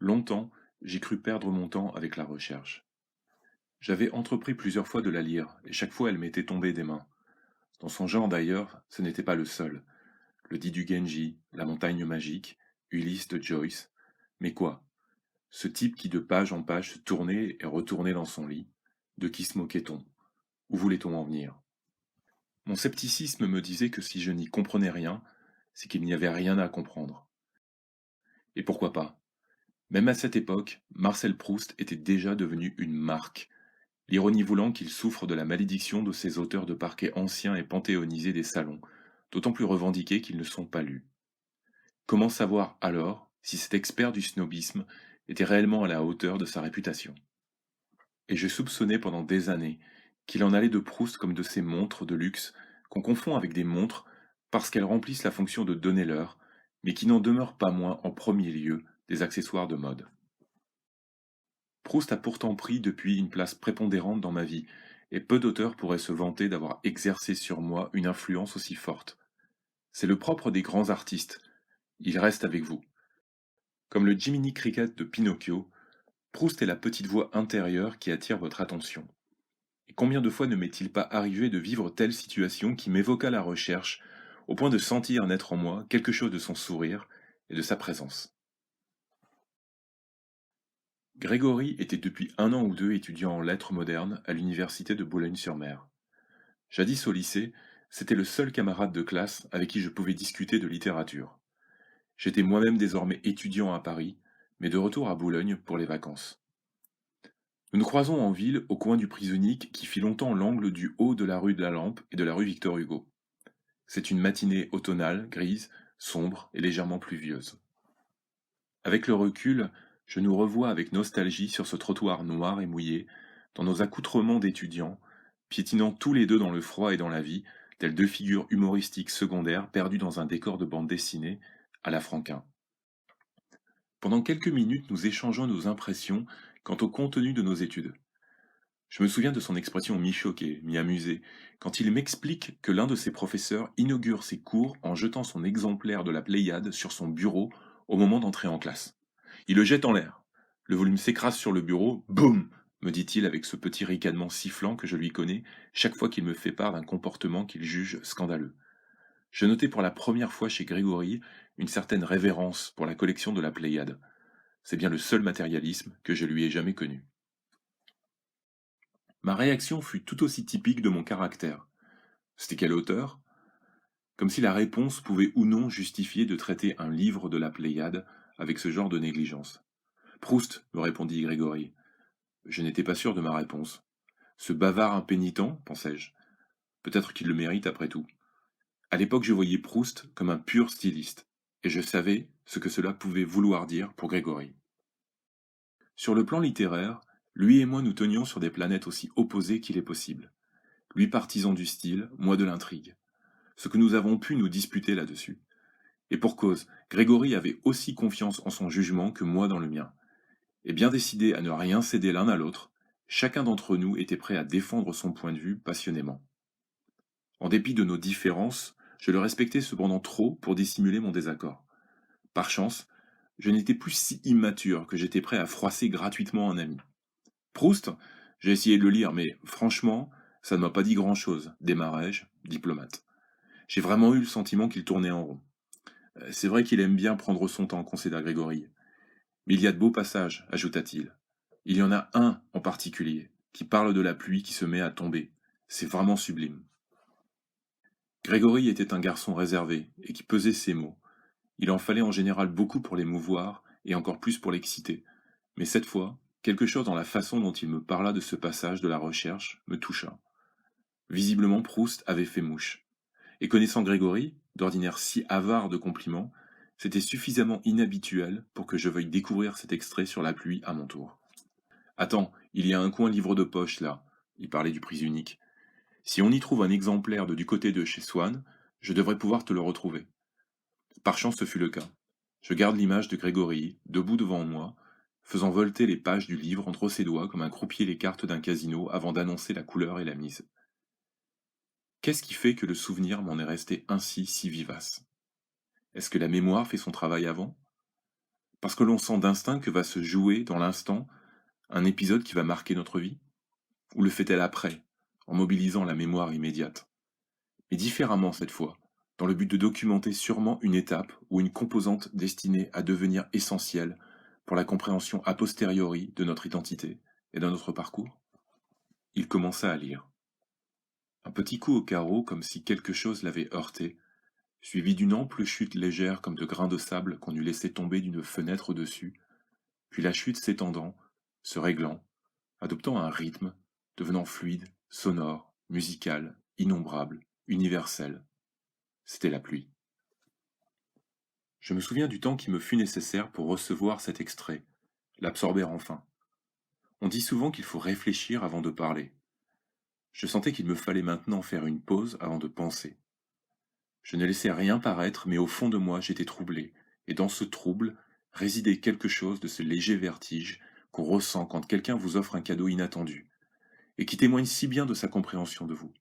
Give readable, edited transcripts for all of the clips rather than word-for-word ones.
Longtemps, j'ai cru perdre mon temps avec la recherche. J'avais entrepris plusieurs fois de la lire, et chaque fois elle m'était tombée des mains. Dans son genre d'ailleurs, ce n'était pas le seul. Le dit du Genji, La montagne magique, Ulysse de Joyce. Mais quoi? Ce type qui de page en page se tournait et retournait dans son lit. De qui se moquait-on? Où voulait-on en venir? Mon scepticisme me disait que si je n'y comprenais rien, c'est qu'il n'y avait rien à comprendre. Et pourquoi pas? Même à cette époque, Marcel Proust était déjà devenu une marque. L'ironie voulant qu'il souffre de la malédiction de ces auteurs de parquet anciens et panthéonisés des salons, d'autant plus revendiqués qu'ils ne sont pas lus. Comment savoir alors si cet expert du snobisme était réellement à la hauteur de sa réputation? Et je soupçonnais pendant des années qu'il en allait de Proust comme de ces montres de luxe qu'on confond avec des montres parce qu'elles remplissent la fonction de donner l'heure, mais qui n'en demeurent pas moins en premier lieu des accessoires de mode. Proust a pourtant pris depuis une place prépondérante dans ma vie, et peu d'auteurs pourraient se vanter d'avoir exercé sur moi une influence aussi forte. C'est le propre des grands artistes, il reste avec vous. Comme le Jiminy Cricket de Pinocchio, Proust est la petite voix intérieure qui attire votre attention. Et combien de fois ne m'est-il pas arrivé de vivre telle situation qui m'évoqua la recherche, au point de sentir naître en moi quelque chose de son sourire et de sa présence. Grégory était depuis 1 an ou 2 étudiant en lettres modernes à l'université de Boulogne-sur-Mer. Jadis au lycée, c'était le seul camarade de classe avec qui je pouvais discuter de littérature. J'étais moi-même désormais étudiant à Paris, mais de retour à Boulogne pour les vacances. Nous nous croisons en ville au coin du Prisonnique qui fit longtemps l'angle du haut de la rue de la Lampe et de la rue Victor Hugo. C'est une matinée automnale, grise, sombre et légèrement pluvieuse. Avec le recul, je nous revois avec nostalgie sur ce trottoir noir et mouillé, dans nos accoutrements d'étudiants, piétinant tous les deux dans le froid et dans la vie, telles deux figures humoristiques secondaires perdues dans un décor de bande dessinée, à la Franquin. Pendant quelques minutes, nous échangeons nos impressions quant au contenu de nos études. Je me souviens de son expression mi-choquée, mi-amusée, quand il m'explique que l'un de ses professeurs inaugure ses cours en jetant son exemplaire de la Pléiade sur son bureau au moment d'entrer en classe. Il le jette en l'air. Le volume s'écrase sur le bureau, boum, me dit-il avec ce petit ricanement sifflant que je lui connais chaque fois qu'il me fait part d'un comportement qu'il juge scandaleux. Je notais pour la première fois chez Grégory une certaine révérence pour la collection de la Pléiade. C'est bien le seul matérialisme que je lui ai jamais connu. Ma réaction fut tout aussi typique de mon caractère. C'était quel auteur? Comme si la réponse pouvait ou non justifier de traiter un livre de la Pléiade avec ce genre de négligence. Proust, me répondit Grégory. Je n'étais pas sûr de ma réponse. Ce bavard impénitent, pensai-je. Peut-être qu'il le mérite après tout. À l'époque, je voyais Proust comme un pur styliste, et je savais ce que cela pouvait vouloir dire pour Grégory. Sur le plan littéraire, lui et moi nous tenions sur des planètes aussi opposées qu'il est possible. Lui partisan du style, moi de l'intrigue. Ce que nous avons pu nous disputer là-dessus. Et pour cause, Grégory avait aussi confiance en son jugement que moi dans le mien. Et bien décidé à ne rien céder l'un à l'autre, chacun d'entre nous était prêt à défendre son point de vue passionnément. En dépit de nos différences, je le respectais cependant trop pour dissimuler mon désaccord. Par chance, je n'étais plus si immature que j'étais prêt à froisser gratuitement un ami. Proust, j'ai essayé de le lire, mais franchement, ça ne m'a pas dit grand-chose, démarrai-je, diplomate. J'ai vraiment eu le sentiment qu'il tournait en rond. C'est vrai qu'il aime bien prendre son temps, considère Grégory. Mais il y a de beaux passages, ajouta-t-il. Il y en a un en particulier, qui parle de la pluie qui se met à tomber. C'est vraiment sublime. Grégory était un garçon réservé, et qui pesait ses mots. Il en fallait en général beaucoup pour l'émouvoir, et encore plus pour l'exciter. Mais cette fois, quelque chose dans la façon dont il me parla de ce passage de la recherche me toucha. Visiblement Proust avait fait mouche. Et connaissant Grégory, d'ordinaire si avare de compliments, c'était suffisamment inhabituel pour que je veuille découvrir cet extrait sur la pluie à mon tour. Attends, il y a un coin livre de poche là. Il parlait du prix unique. Si on y trouve un exemplaire de Du côté de chez Swann, je devrais pouvoir te le retrouver. Par chance, ce fut le cas. Je garde l'image de Grégory, debout devant moi, faisant volter les pages du livre entre ses doigts comme un croupier les cartes d'un casino avant d'annoncer la couleur et la mise. Qu'est-ce qui fait que le souvenir m'en est resté ainsi si vivace? Est-ce que la mémoire fait son travail avant? Parce que l'on sent d'instinct que va se jouer dans l'instant un épisode qui va marquer notre vie? Ou le fait-elle après, en mobilisant la mémoire immédiate? Mais différemment cette fois, dans le but de documenter sûrement une étape ou une composante destinée à devenir essentielle pour la compréhension a posteriori de notre identité et de notre parcours? Il commença à lire. Un petit coup au carreau comme si quelque chose l'avait heurté, suivi d'une ample chute légère comme de grains de sable qu'on eût laissé tomber d'une fenêtre au-dessus, puis la chute s'étendant, se réglant, adoptant un rythme, devenant fluide, sonore, musical, innombrable, universel. C'était la pluie. Je me souviens du temps qui me fut nécessaire pour recevoir cet extrait, l'absorber enfin. On dit souvent qu'il faut réfléchir avant de parler. Je sentais qu'il me fallait maintenant faire une pause avant de penser. Je ne laissais rien paraître, mais au fond de moi j'étais troublé, et dans ce trouble résidait quelque chose de ce léger vertige qu'on ressent quand quelqu'un vous offre un cadeau inattendu, et qui témoigne si bien de sa compréhension de vous.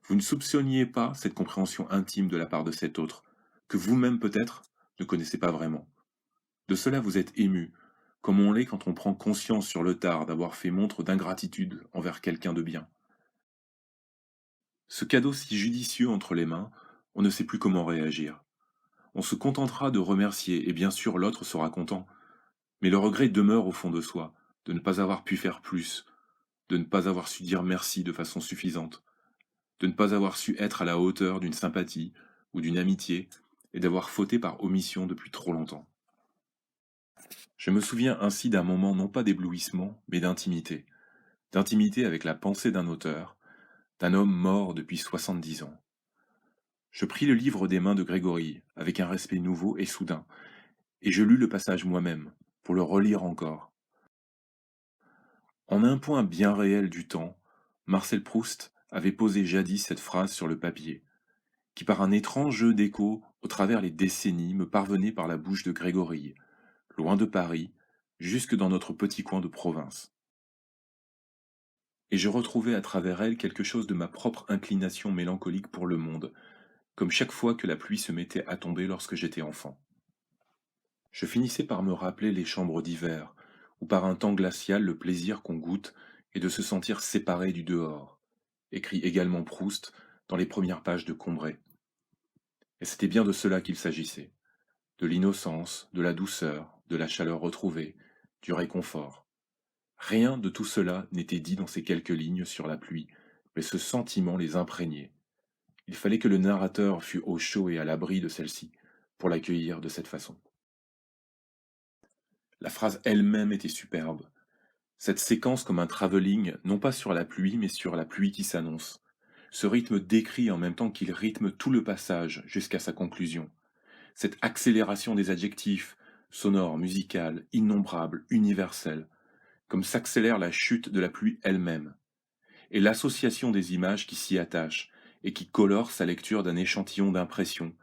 Vous ne soupçonniez pas cette compréhension intime de la part de cet autre, que vous-même peut-être ne connaissez pas vraiment. De cela vous êtes ému, comme on l'est quand on prend conscience sur le tard d'avoir fait montre d'ingratitude envers quelqu'un de bien. Ce cadeau si judicieux entre les mains, on ne sait plus comment réagir. On se contentera de remercier, et bien sûr l'autre sera content, mais le regret demeure au fond de soi, de ne pas avoir pu faire plus, de ne pas avoir su dire merci de façon suffisante, de ne pas avoir su être à la hauteur d'une sympathie ou d'une amitié, et d'avoir fauté par omission depuis trop longtemps. Je me souviens ainsi d'un moment non pas d'éblouissement, mais d'intimité avec la pensée d'un auteur, d'un homme mort depuis 70 ans. Je pris le livre des mains de Grégory, avec un respect nouveau et soudain, et je lus le passage moi-même, pour le relire encore. En un point bien réel du temps, Marcel Proust avait posé jadis cette phrase sur le papier, qui par un étrange jeu d'écho au travers les décennies me parvenait par la bouche de Grégory, loin de Paris, jusque dans notre petit coin de province. Et je retrouvais à travers elle quelque chose de ma propre inclination mélancolique pour le monde, comme chaque fois que la pluie se mettait à tomber lorsque j'étais enfant. Je finissais par me rappeler les chambres d'hiver, ou par un temps glacial le plaisir qu'on goûte et de se sentir séparé du dehors, écrit également Proust dans les premières pages de Combray. Et c'était bien de cela qu'il s'agissait, de l'innocence, de la douceur, de la chaleur retrouvée, du réconfort. Rien de tout cela n'était dit dans ces quelques lignes sur la pluie, mais ce sentiment les imprégnait. Il fallait que le narrateur fût au chaud et à l'abri de celle-ci, pour l'accueillir de cette façon. La phrase elle-même était superbe. Cette séquence comme un travelling, non pas sur la pluie, mais sur la pluie qui s'annonce. Ce rythme décrit en même temps qu'il rythme tout le passage jusqu'à sa conclusion. Cette accélération des adjectifs, sonores, musicales, innombrables, universelles, comme s'accélère la chute de la pluie elle-même, et l'association des images qui s'y attachent et qui colorent sa lecture d'un échantillon d'impressions,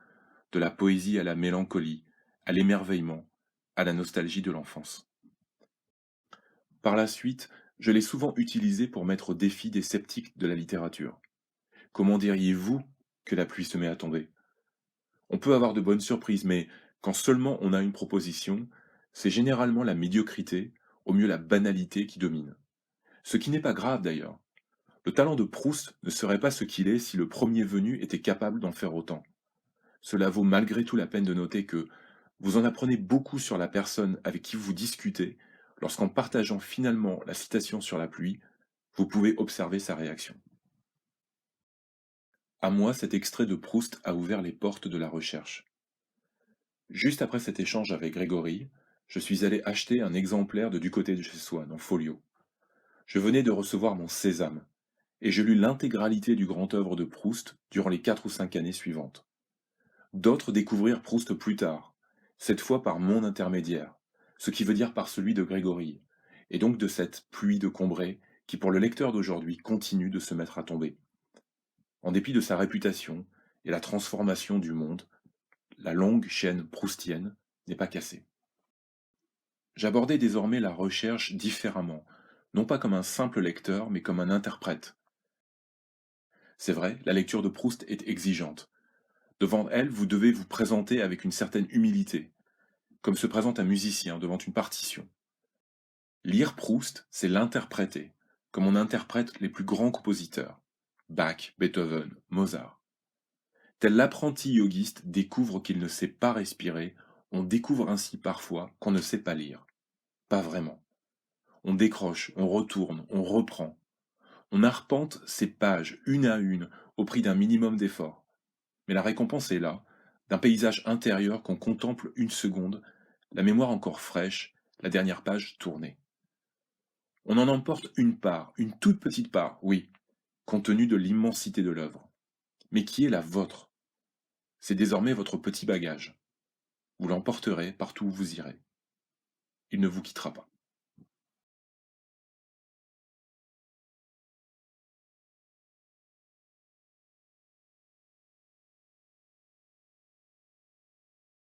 de la poésie à la mélancolie, à l'émerveillement, à la nostalgie de l'enfance. Par la suite, je l'ai souvent utilisé pour mettre au défi des sceptiques de la littérature. Comment diriez-vous que la pluie se met à tomber? On peut avoir de bonnes surprises, mais quand seulement on a une proposition, c'est généralement la médiocrité, au mieux la banalité qui domine. Ce qui n'est pas grave d'ailleurs. Le talent de Proust ne serait pas ce qu'il est si le premier venu était capable d'en faire autant. Cela vaut malgré tout la peine de noter que vous en apprenez beaucoup sur la personne avec qui vous discutez lorsqu'en partageant finalement la citation sur la pluie, vous pouvez observer sa réaction. À moi, cet extrait de Proust a ouvert les portes de la recherche. Juste après cet échange avec Grégory, je suis allé acheter un exemplaire de Du côté de chez Swann en folio. Je venais de recevoir mon sésame, et je lus l'intégralité du grand œuvre de Proust durant les 4 ou 5 années suivantes. D'autres découvrirent Proust plus tard, cette fois par mon intermédiaire, ce qui veut dire par celui de Grégory, et donc de cette pluie de Combray qui pour le lecteur d'aujourd'hui continue de se mettre à tomber. En dépit de sa réputation et la transformation du monde, la longue chaîne proustienne n'est pas cassée. J'abordais désormais la recherche différemment, non pas comme un simple lecteur, mais comme un interprète. C'est vrai, la lecture de Proust est exigeante. Devant elle, vous devez vous présenter avec une certaine humilité. comme se présente un musicien devant une partition. Lire Proust, c'est l'interpréter, comme on interprète les plus grands compositeurs. Bach, Beethoven, Mozart. Tel l'apprenti yogiste découvre qu'il ne sait pas respirer, on découvre ainsi parfois qu'on ne sait pas lire. Pas vraiment. On décroche, on retourne, on reprend. On arpente ces pages une à une au prix d'un minimum d'effort. Mais la récompense est là, d'un paysage intérieur qu'on contemple une seconde, la mémoire encore fraîche, la dernière page tournée. On en emporte une part, une toute petite part, oui, compte tenu de l'immensité de l'œuvre. Mais qui est la vôtre? C'est désormais votre petit bagage. Vous l'emporterez partout où vous irez. Il ne vous quittera pas.